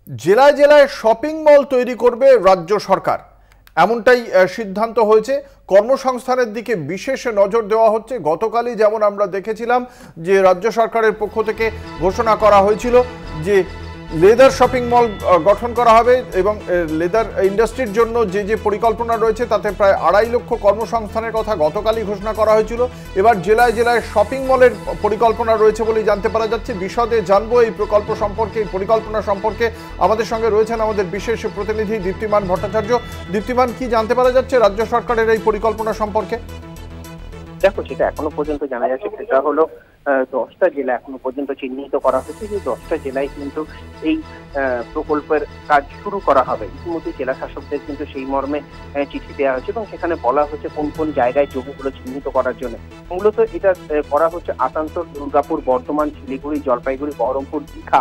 জেলায় জেলায় shopping mall তৈরি করবে রাজ্য সরকার, এমনটাই সিদ্ধান্ত হয়েছে। কর্মসংস্থানের দিকে বিশেষ নজর দেওয়া হচ্ছে। গতকালই যেমন আমরা দেখেছিলাম যে রাজ্য সরকারের পক্ষ থেকে ঘোষণা করা হয়েছিল যে লেদার শপিং মল গঠন করা হবে এবং লেদার ইন্ডাস্ট্রির জন্য যে যে পরিকল্পনা রয়েছে তাতে প্রায় 2.5 লক্ষ কর্মসংস্থানের কথা গতকালই ঘোষণা করা হয়েছিল। এবার জেলায় জেলায় শপিং মলের পরিকল্পনা রয়েছে বলেই জানতে পারা যাচ্ছে। বিশদে জানবো এই প্রকল্প সম্পর্কে, এই পরিকল্পনা সম্পর্কে। আমাদের সঙ্গে রয়েছেন আমাদের বিশেষ প্রতিনিধি দীপ্তিমান ভট্টাচার্য। দীপ্তিমান, কি জানতে পারা যাচ্ছে রাজ্য সরকারের এই পরিকল্পনা সম্পর্কে? দেখো, যেটা এখনো পর্যন্ত জানা যাচ্ছে সেটা হলো 10টা জেলা এখনো পর্যন্ত চিহ্নিত করা হয়েছে যে 10টা জেলায় কিন্তু এই প্রকল্পের কাজ শুরু করা হবে। ইতিমধ্যে জেলা শাসকদের কিন্তু সেই মর্মে চিঠি দেওয়া হয়েছে এবং সেখানে বলা হচ্ছে কোন কোন জায়গায় জমিগুলো চিহ্নিত করার জন্য। মূলত এটা করা হচ্ছে আসানসোল, দুর্গাপুর, বর্ধমান, শিলিগুড়ি, জলপাইগুড়ি, বহরমপুর, দীঘা,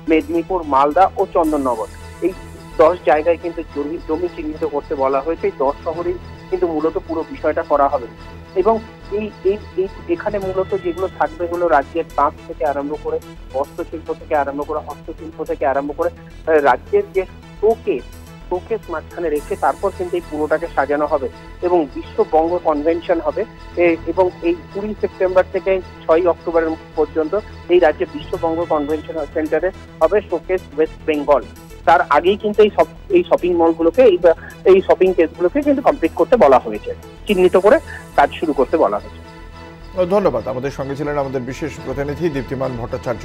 মেদিনীপুর, মালদা ও চন্দননগর। এই 10 জায়গায় কিন্তু জমি চিহ্নিত করতে বলা হয়েছে। এই 10 শহরেই কিন্তু মূলত পুরো বিষয়টা করা হবে এবং এখানে মূলত যেগুলো থাকবে হলো রাজ্যের তাঁত থেকে আরম্ভ করে, বস্ত্রশিল্প থেকে আরম্ভ করে, হস্তশিল্প থেকে আরম্ভ করে রাজ্যের যে শোকেস মাঝখানে রেখে তারপর কিন্তু এই পুরোটাকে সাজানো হবে এবং বিশ্ববঙ্গ কনভেনশন হবে এবং এই 20 সেপ্টেম্বর থেকে 6 অক্টোবর পর্যন্ত এই রাজ্যে বিশ্ববঙ্গ কনভেনশন সেন্টারে হবে শোকেস ওয়েস্ট বেঙ্গল। তার আগেই কিন্তু এই শপিং মলগুলোকে, এই শপিং কেসগুলোকে কিন্তু কমপ্লিট করতে বলা হয়েছে, চিহ্নিত করে কাজ শুরু করতে বলা হয়েছে। ধন্যবাদ। আমাদের সঙ্গে ছিলেন আমাদের বিশেষ প্রতিনিধি দীপ্তিমান ভট্টাচার্য।